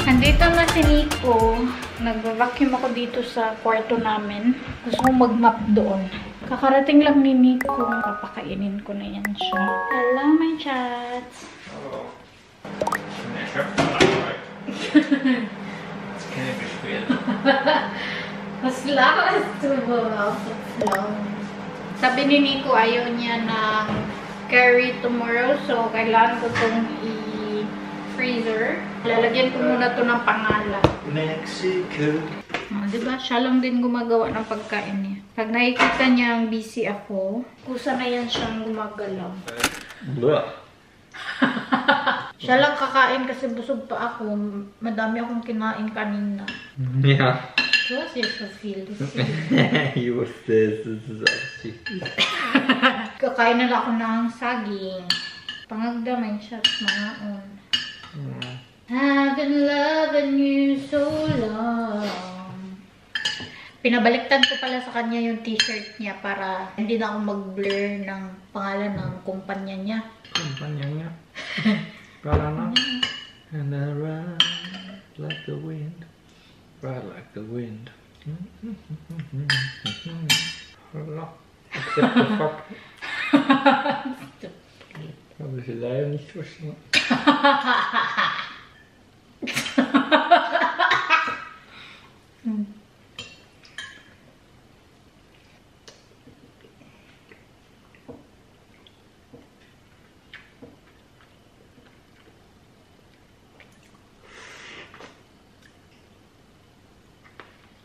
Andito na si Nico. Nag-vacuum ako dito sa kwarto namin. Gusto kong mag-map doon. Kakarating lang ni Nico. Papakainin ko na yan siya. Hello, my chats. Hello. It's kind of weird. Mas lakas to go out of flow. Sabi ni Nico, ayaw niya ng curry tomorrow. So, kailangan ko itong i-freezer. Lalagyan ko muna ito ng pangalan. Mexico. Diba? Siya lang din gumagawa ng pagkain niya. Pag nakikita niya ang busy ako, kusa na yan siyang gumagalaw. Siya lang kakain kasi busog pa ako. Madami akong kinain kanina. Yeah. So, so feel this. You was this is actually. Kakain na lang ako ng saging. Pangagdamay siya at mga on. I've been loving you so long. Pinabaliktad ko pala sa kanya yung t-shirt niya para hindi na ako mag-blur ng pangalan ng kumpanya niya. Kumpanya niya? Para na? And I ride like the wind. Ride like the wind. Hala. Except the fuck. Habe ich leider nicht verstanden.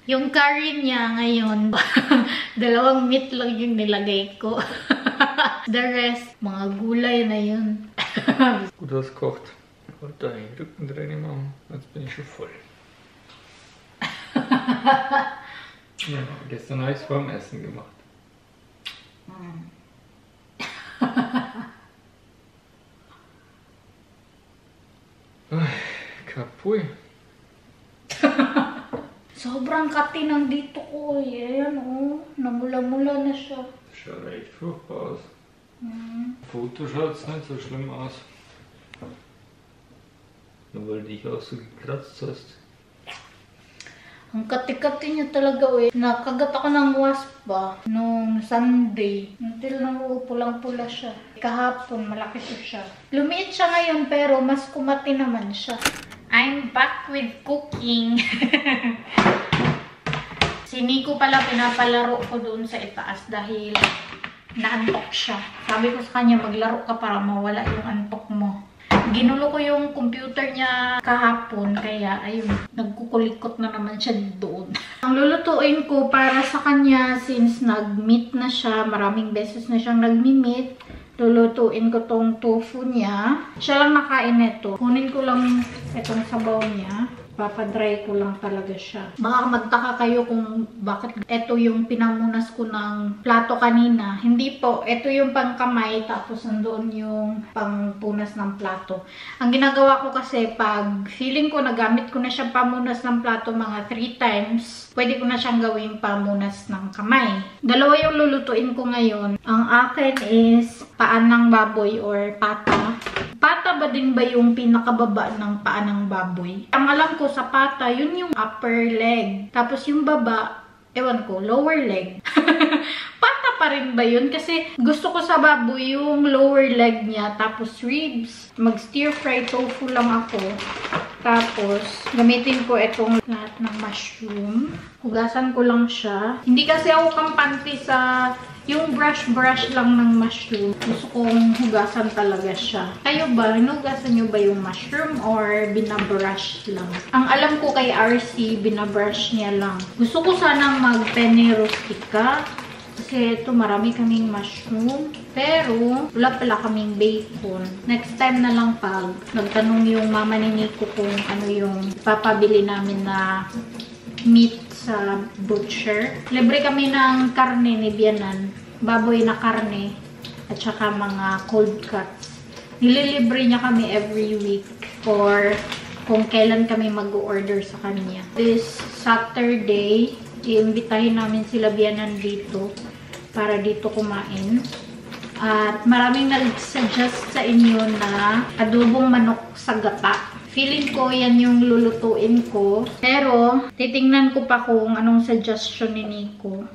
Yung curry niya ngayon, 2 meat lang yung nilagay ko. The rest, mga gulay na yun. Gut auskocht. Ich wollte einen Rückentraining machen, jetzt bin ich schon voll. Ja, gestern habe ich es vor dem Essen gemacht. Kapoy. Sobrang kati ng dito ko. Ayan, oh. Namula-mula na siya. Das schaut echt furchtbar aus. Foto schaut es nicht so schlimm aus. Nur weil du dich auch so gekratzt hast. Ang kati-kati niya talaga, eh. Nakagat ako ng wasp ba nung Sunday. Until pulang-pula siya. Kahapon, malaki siya. Lumiit siya ngayon, pero mas kumati naman siya. I'm back with cooking. Si Nico pala pinapalaro ko doon sa itaas dahil naantok siya. Sabi ko sa kanya, maglaro ka para mawala yung antok mo. Ginulo ko yung computer niya kahapon, kaya ayun, nagkukulikot na naman siya doon. Ang lulutuin ko para sa kanya, since nag-meet na siya, maraming beses na siyang nag-meet, lulutuin ko tong tofu niya. Siya lang nakain nito. Kunin ko lang itong sabaw niya. Papadry ko lang talaga siya. Baka magtaka kayo kung bakit ito yung pinamunas ko ng plato kanina. Hindi po. Ito yung pangkamay tapos nandoon yung pangpunas ng plato. Ang ginagawa ko kasi pag feeling ko nagamit ko na siya pamunas ng plato mga 3 times, pwede ko na siyang gawing pamunas ng kamay. Dalawa yung lulutuin ko ngayon. Ang akin is paan ng baboy or pata. Pata ba din ba yung pinakababa ng paa ng baboy? Ang alam ko sa pata, yun yung upper leg. Tapos yung baba, ewan ko, lower leg. Pata pa rin ba yun? Kasi gusto ko sa baboy yung lower leg niya. Tapos ribs. Mag-stir fry tofu lang ako. Tapos, gamitin ko itong lahat ng mushroom. Hugasan ko lang siya. Hindi kasi ako kampante sa yung brush lang ng mushroom. Gusto kong hugasan talaga siya. Kayo ba? Hinugasan nyo ba yung mushroom or binabrush lang? Ang alam ko kay RC, binabrush niya lang. Gusto ko sanang mag-penne rustica. Kasi ito, marami kaming mushroom. Pero, wala pala kaming bacon. Next time na lang pag nagtanong yung mama ni Nico kung ano yung papabili namin na meat sa butcher. Libre kami ng karne ni Bianan. Baboy na karne. At saka mga cold cuts. Nililibre niya kami every week. Or kung kailan kami mag-order sa kanya. This Saturday, iimbitahin namin sila Bianan dito. Para dito kumain. At maraming nag-suggest sa inyo na adobong manok sa gata. Feeling ko yan yung lulutuin ko. Pero, titingnan ko pa kung anong suggestion ni Nico.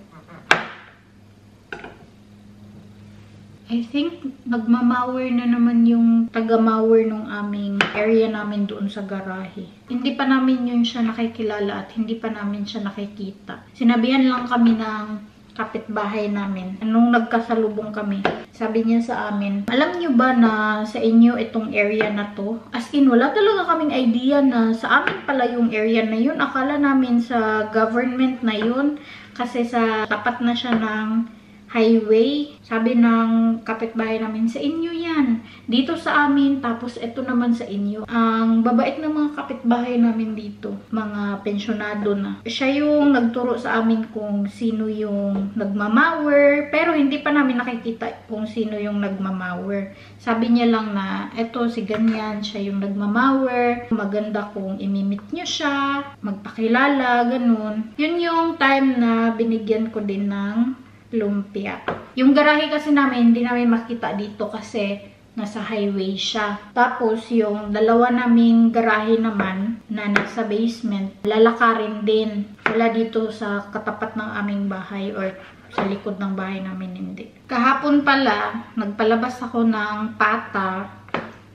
I think nagmamawer na naman yung taga-mower nung aming area namin doon sa garahe. Hindi pa namin yun siya nakikilala at hindi pa namin siya nakikita. Sinabihan lang kami ng kapitbahay namin. Nung nagkasalubong kami, sabi niya sa amin, alam niyo ba na sa inyo itong area na to? As in, wala talaga kaming idea na sa amin pala yung area na yun. Akala namin sa government na yun kasi sa tapat na siya ng highway. Sabi ng kapitbahay namin, sa inyo yan. Dito sa amin, tapos ito naman sa inyo. Ang babait ng mga kapitbahay namin dito, mga pensyonado na. Siya yung nagturo sa amin kung sino yung nagmamawer, pero hindi pa namin nakikita kung sino yung nagmamawer. Sabi niya lang na, eto si ganyan, siya yung nagmamawer. Maganda kung imimit nyo siya, magpakilala, ganun. Yun yung time na binigyan ko din ng lumpia. Yung garahe kasi namin, hindi namin makita dito kasi nasa highway siya. Tapos, yung dalawa naming garahe naman na nasa basement, lalakarin din. Wala dito sa katapat ng aming bahay or sa likod ng bahay namin, hindi. Kahapon pala, nagpalabas ako ng pata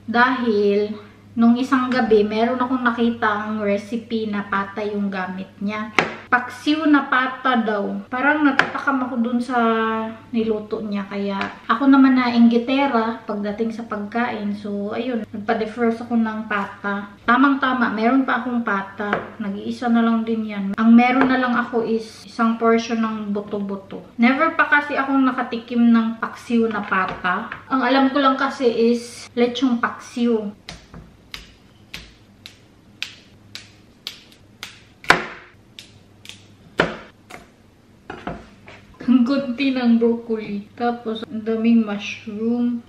dahil nung isang gabi, meron akong nakitang recipe na pata yung gamit niya. Paksiw na pata daw. Parang natatakam ako dun sa niluto niya. Kaya ako naman na inggitera pagdating sa pagkain. So, ayun. Nagpa-defrost ako ng pata. Tamang-tama. Meron pa akong pata. Nag-iisa na lang din yan. Ang meron na lang ako is isang portion ng buto-buto. Never pa kasi akong nakatikim ng paksiw na pata. Ang alam ko lang kasi is lechong paksiw. Ang kunti ng broccoli. Tapos, ang daming mushroom.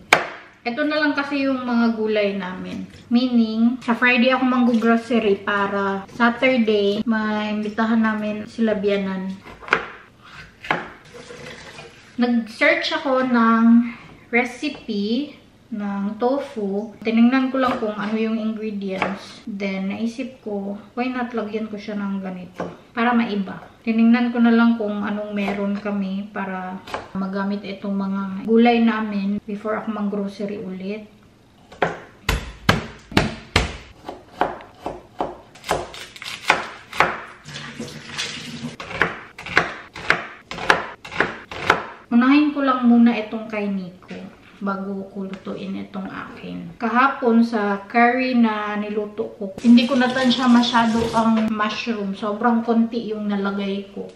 Ito na lang kasi yung mga gulay namin. Meaning, sa Friday ako manggo-grocery para Saturday, maimbitahan namin sila biyanan. Nag-search ako ng recipe ng tofu. Tinignan ko lang kung ano yung ingredients. Then, naisip ko, why not lagyan ko siya ng ganito? Para maiba. Tinignan ko na lang kung anong meron kami para magamit itong mga gulay namin before ako mag-grocery ulit. Unahin ko lang muna itong kay Nico bago ko lutuin itong akin. Kahapon sa curry na niluto ko, hindi ko natansya masyado ang mushroom. Sobrang konti yung nalagay ko.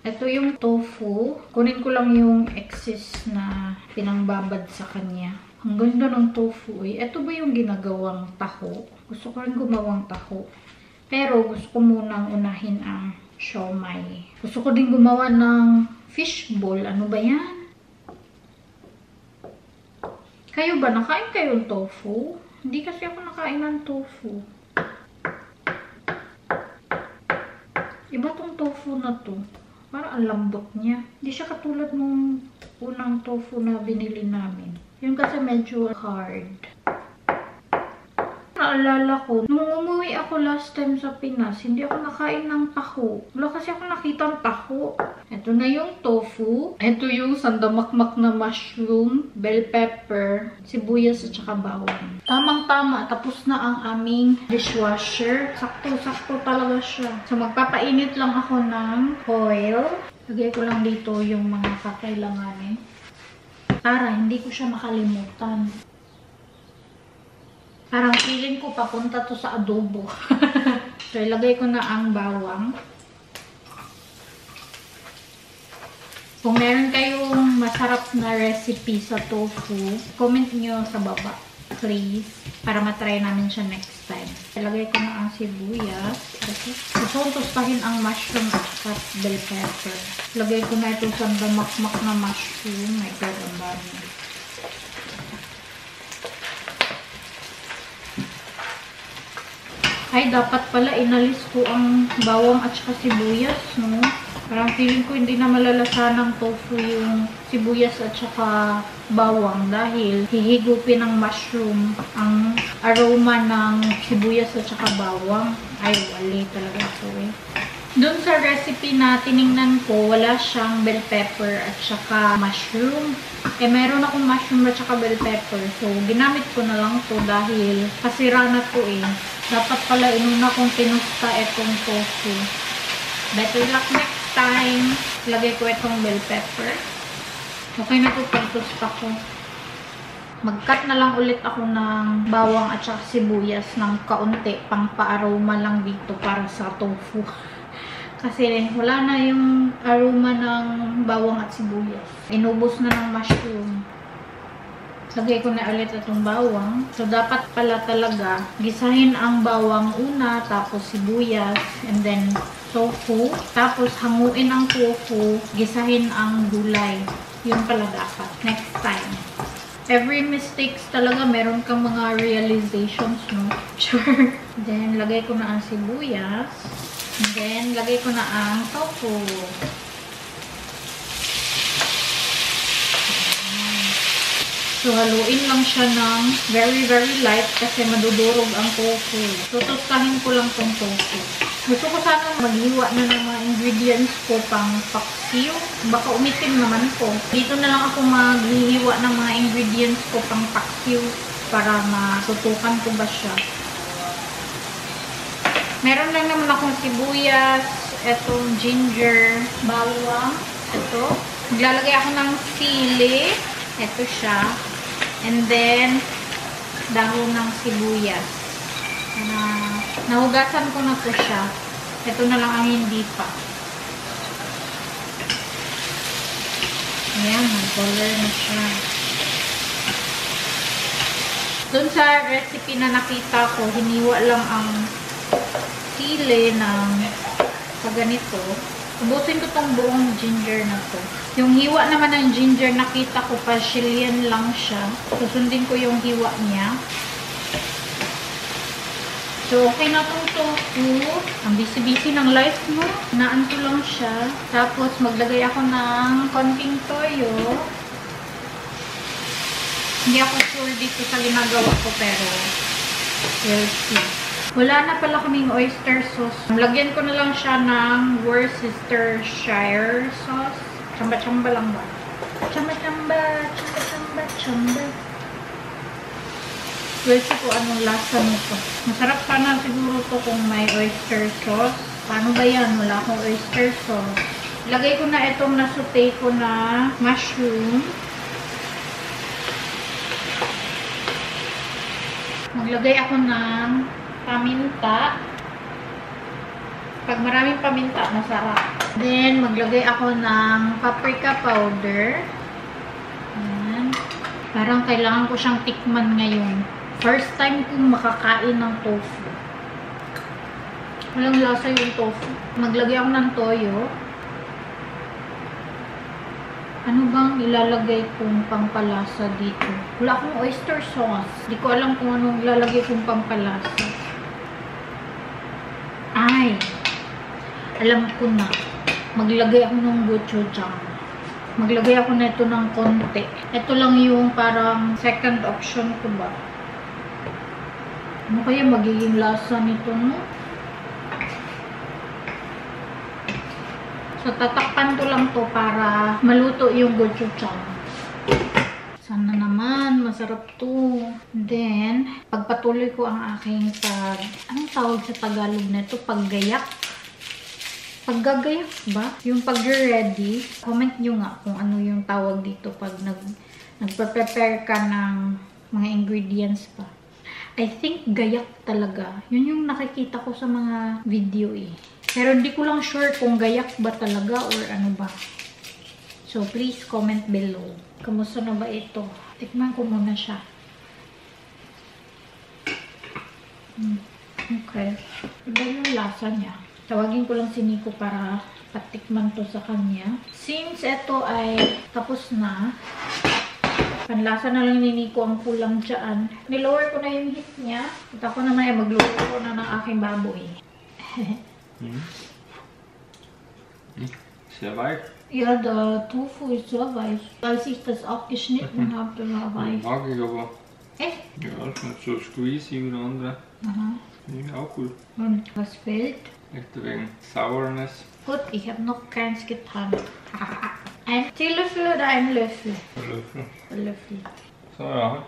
Ito yung tofu. Kunin ko lang yung excess na pinangbabad sa kanya. Ang ganda ng tofu eh. Ito ba yung ginagawang taho? Gusto ko rin gumawang taho. Pero gusto ko munang unahin ang siomai. Gusto ko din gumawa ng fishball. Ano ba yan? Kayo ba? Nakain kayo ng tofu? Hindi kasi ako nakain ng tofu. Iba tong tofu na to. Parang ang lambot niya. Hindi siya katulad nung unang tofu na binili namin. Yun kasi medyo hard. Naalala ko, nung umuwi ako last time sa Pinas, hindi ako nakain ng taho. Wala kasi ako nakitang taho. Ito na yung tofu. Ito yung sandamakmak na mushroom, bell pepper, sibuyas at saka bawang. Tamang-tama, tapos na ang aming dishwasher. Sakto-sakto talaga siya. So, magpapainit lang ako ng oil. Lagay ko lang dito yung mga kakailanganin. Para hindi ko siya makalimutan. Parang feeling ko papunta to sa adobo. So, ilagay ko na ang bawang. Kung meron kayong masarap na recipe sa tofu, comment nyo sa baba, please. Para matry namin siya next time. Ilagay ko na ang sibuyas. Gusto kong tostahin ang mushroom at bell pepper. Ilagay ko na itong sandamakmak na mushroom. My God, ang dami. Ay, dapat pala inalis ko ang bawang at saka sibuyas, no? Parang feeling ko hindi na malalasa ng tofu yung sibuyas at saka bawang dahil hihigupin ng mushroom ang aroma ng sibuyas at saka bawang. Ay, wali talaga ito eh. Doon sa recipe na tiningnan ko, wala siyang bell pepper at saka mushroom. Eh, meron akong mushroom at saka bell pepper. So, ginamit ko na lang to dahil kasira na to eh. Dapat pala inuna kong pinusta itong tofu. Better luck next time. Lagay ko itong bell pepper. Okay na to pag-tosta ko. Mag-cut na lang ulit ako ng bawang at saka sibuyas ng kaunti. Pang pa-aroma lang dito para sa tofu. Kasi wala na yung aroma ng bawang at sibuyas. Inubos na ng mushroom. Lagay ko na ulit itong bawang. So, dapat pala talaga gisahin ang bawang una, tapos sibuyas, and then tofu. Tapos hanguin ang tofu, gisahin ang gulay. Yun pala dapat. Next time. Every mistakes talaga, meron kang mga realizations, no? Sure. Then, lagay ko na ang sibuyas. And then, lagay ko na ang tofu. So, haluin lang siya ng very, very light kasi madudurog ang tofu. So, tostahin ko lang tong tofu. Gusto ko sana maghiwa na ng mga ingredients ko pang paksiw. Baka umitim naman ko. Dito na lang ako maghihiwa ng mga ingredients ko pang paksiw para matutukan ko ba siya. Meron lang naman akong sibuyas, etong ginger, bawang, ito. Maglalagay ako ng sili, ito siya. And then, dahon ng sibuyas. Nahugasan ko na po siya. Ito na lang ang hindi pa. Ayan, mag-color na siya. Doon sa recipe na nakita ko, hiniwa lang ang sili ng ganito. Ubusin ko tong buong ginger na to. Yung hiwa naman ng ginger, nakita ko Brazilian lang siya. Susundin ko yung hiwa niya. So, okay na itong tofu. Ang busy-busy ng life mo. Naan ko lang siya. Tapos, maglagay ako ng konting toyo. Hindi ako sure dito sa ginagawa ko, pero we'll see. Wala na pala kaming oyster sauce. Lagyan ko na lang siya ng Worcestershire sauce. Chamba-chamba lang ba? Chamba-chamba, chamba-chamba, chamba. We'll see kung anong lasa nito. Masarap sana siguro to kung may oyster sauce. Paano ba yan? Wala akong oyster sauce. Lagay ko na itong nasute ko na mushroom. Maglagay ako ng paminta. Pag maraming paminta, masarap. Then, maglagay ako ng paprika powder. Ayan. Parang kailangan ko siyang tikman ngayon. First time kong makakain ng tofu. Walang lasa yung tofu. Maglagay ako ng toyo. Ano bang ilalagay kong pampalasa dito? Wala akong oyster sauce. Hindi ko alam kung anong ilalagay kong pampalasa. Ay! Alam ko na. Maglagay ako ng gochujang. Maglagay ako na ito ng konti. Ito lang yung parang second option ko ba. Ano kaya magiging lasa nito, no? So, tatakpan ko lang to para maluto yung gochujang. Sana naman, masarap to. Then, pagpatuloy ko ang aking anong tawag sa Tagalog na ito? Paggayak? Paggagayak ba? Yung pag-ready. Comment nyo nga kung ano yung tawag dito pag nagpe-prepare ka ng mga ingredients pa. I think gayak talaga. Yun yung nakikita ko sa mga video eh. Pero hindi ko lang sure kung gayak ba talaga or ano ba. So, please comment below. Kamusta na ba ito? Tikman ko muna siya. Okay. Iba yung lasa niya. Tawagin ko lang si Nico para patikman to sa kanya. Since ito ay tapos na, panlasa na lang ni Nico ang kulang dyan. Nilower ko na yung heat niya. At ako naman ay magluto ko na ng aking baboy. Sehr weit. Ja, der Tofu ist sehr weich. Als ich das abgeschnitten habe, war weich. Mag ich aber. Echt? Ja, ist nicht so squeezy wie der andere. Aha. Ja, auch gut. Und was fehlt? Echt wegen Sourness. Gut, ich habe noch keins getan. Ein Teelöffel oder ein Löffel? Löffel. Ein Löffel. So, ja.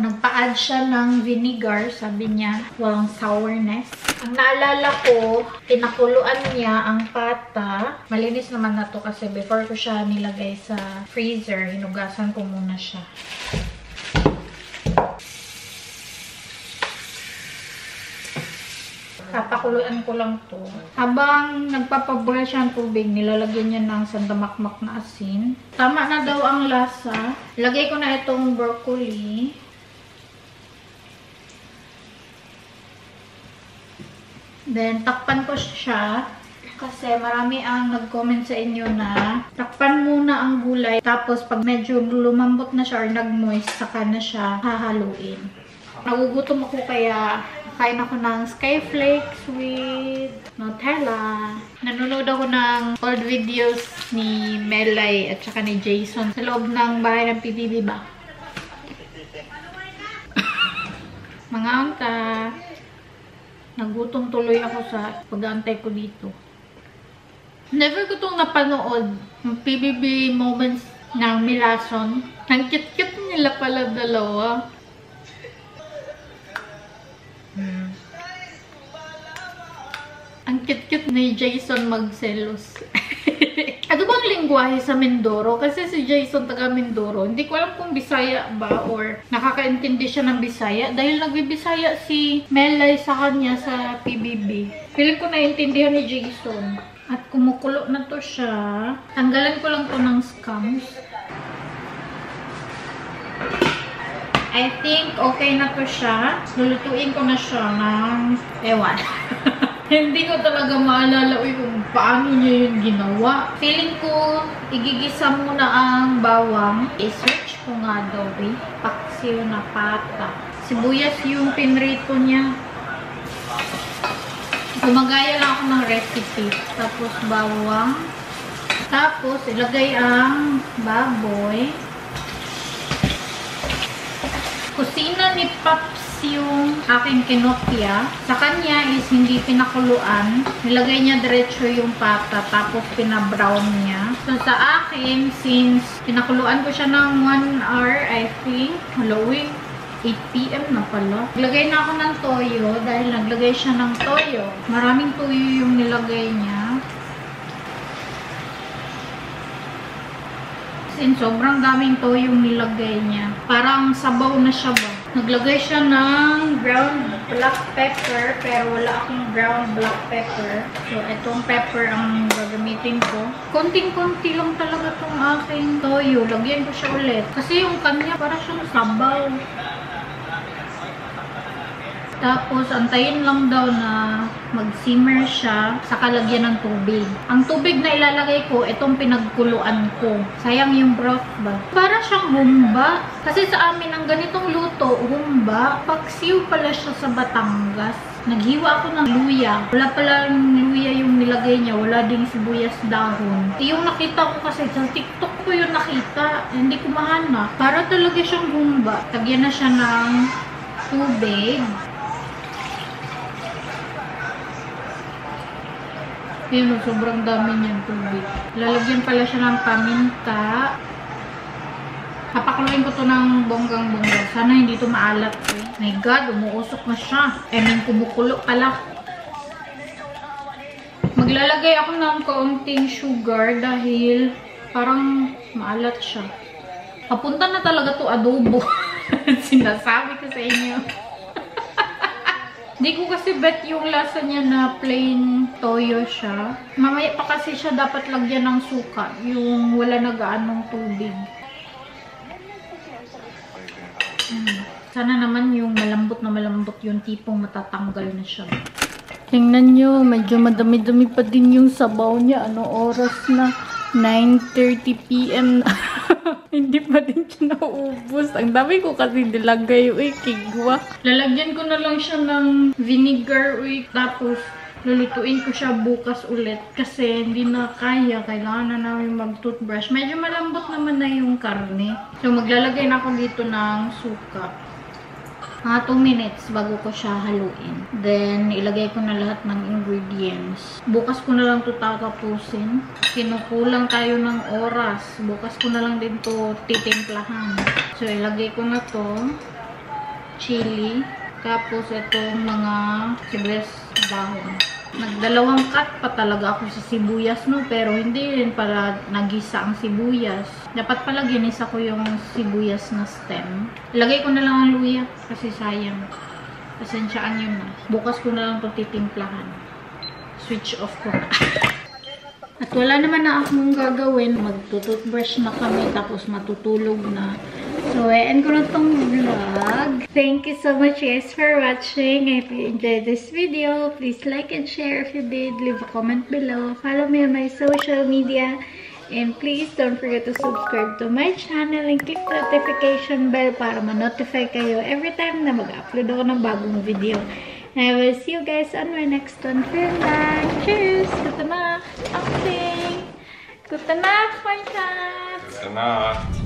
Nagpa-add siya ng vinegar, sabi niya, walang sourness. Ang naalala ko, pinakuluan niya ang pata. Malinis naman na to kasi before ko siya nilagay sa freezer, hinugasan ko muna siya. Papakuluan ko lang to. Habang nagpapaboil siya ng tubig, nilalagyan niya ng sandamakmak na asin. Tama na daw ang lasa. Lagay ko na itong broccoli. Then, takpan ko siya. Kasi marami ang nag-comment sa inyo na takpan muna ang gulay. Tapos, pag medyo lumambot na siya or nag-moist, saka na siya hahaluin. Nagugutom ako kaya kain ako ng Skyflakes with Nutella. Nanonood ako ng old videos ni Melay at saka ni Jason sa loob ng bahay ng PBB ba? Mga anta. Nagutom tuloy ako sa pag-aantay ko dito. Never ko itong napanood yung PBB moments ng Milason. Ang cute-cute nila pala dalawa. Ang cute-cute ni Jason magselos. Ano bang lingwahe sa Mindoro? Kasi si Jason taga Mindoro. Hindi ko alam kung Bisaya ba or nakakaintindi siya ng Bisaya. Dahil nagbibisaya si Melay sa kanya sa PBB. Feeling ko naiintindihan ni Jason. At kumukulo na to siya. Tanggalan ko lang to ng scams. I think okay na to siya. Lulutuin ko na siya ng ewan. Hindi ko talaga maalala kung paano niya yung ginawa. Feeling ko, igigisa muna ang bawang. I-search ko nga daw eh. Paksiw na pata. Sibuyas yung pinrito niya. Gumagaya lang ako ng recipe. Tapos bawang. Tapos ilagay ang baboy. Kusina ni Paps yung aking kinopia. Sa kanya is hindi pinakuluan. Nilagay niya diretso yung pata. Tapos pinabrown niya. So sa akin, since pinakuluan ko siya ng 1 hour, I think. Halloween. 8 PM na pala. Naglagay na ako ng toyo dahil naglagay siya ng toyo. Maraming toyo yung nilagay niya. Since sobrang daming toyo yung nilagay niya. Parang sabaw na siya ba. Naglagay siya ng ground black pepper pero wala akong ground black pepper. So, itong pepper ang gagamitin ko. Konting-konti lang talaga itong aking toyo. Lagyan ko siya ulit. Kasi yung kanya para siyang sabaw. Tapos, antayin lang daw na mag-simmer siya sa kalagyan ng tubig. Ang tubig na ilalagay ko, itong pinagkuluan ko. Sayang yung broth ba? Para siyang humba. Kasi sa amin, ang ganitong luto, humba, paksiw pala siya sa Batangas. Naghiwa ako ng luya. Wala pala yung luya yung nilagay niya. Wala ding sibuyas dahon. Yung nakita ko kasi sa TikTok ko yung nakita. Hindi ko mahanap. Para talaga siyang humba. Tagyan na siya ng tubig. Yun, sobrang dami niyang tubig. Lalagyan pala siya ng paminta. Papakuluin ko to ng bonggang-bongga. Sana hindi to maalat eh. My God, umuusok na siya. Kumukulo pala. Maglalagay ako ng kaunting sugar dahil parang maalat siya. Papunta na talaga to adobo. Sinasabi ko sa inyo. Hindi ko kasi bet yung lasa niya na plain toyo siya. Mamaya pa kasi siya dapat lagyan ng suka. Yung wala na gaanong tubig. Sana naman yung malambot na malambot yung tipong matatanggal na siya. Tingnan nyo, medyo madami-dami pa din yung sabaw niya. Ano oras na? 9:30 PM na. Hindi pa din siya nauubos. Ang dami ko kasi nilagay. Uy, kigwa. Lalagyan ko na lang siya ng vinegar. Uy, tapos Lulutuin ko siya bukas ulit kasi hindi na kaya. Kailangan na namin mag-toothbrush. Medyo malambot naman na yung karne. So, maglalagay na ako dito ng suka. Mga 2 minutes bago ko siya haluin. Then, ilagay ko na lahat ng ingredients. Bukas ko na lang ito tatapusin. Kinukulang tayo ng oras. Bukas ko na lang din ito titimplahan. So, ilagay ko na to chili. Tapos, itong mga sibuyas dahon. Nagdalawang cut pa talaga ako sa sibuyas, no? Pero hindi rin pala nagisa ang sibuyas. Dapat pala ginisa ko yung sibuyas na stem. Ilagay ko na lang ang luya kasi sayang. Pasensyaan yun na. Bukas ko na lang ito titimplahan. Switch off ko na. At wala naman na akong gagawin. Magtututbrush na kami tapos matutulog na. So, end ko na itong vlog. Thank you so much guys for watching. If you enjoyed this video, please like and share. If you did, leave a comment below. Follow me on my social media. And please don't forget to subscribe to my channel and click the notification bell para ma-notify kayo every time na mag-upload ako ng bagong video. And I will see you guys on my next one. Cheers! Guten Nacht! Guten Nacht, mein Schatz! Gute Nacht.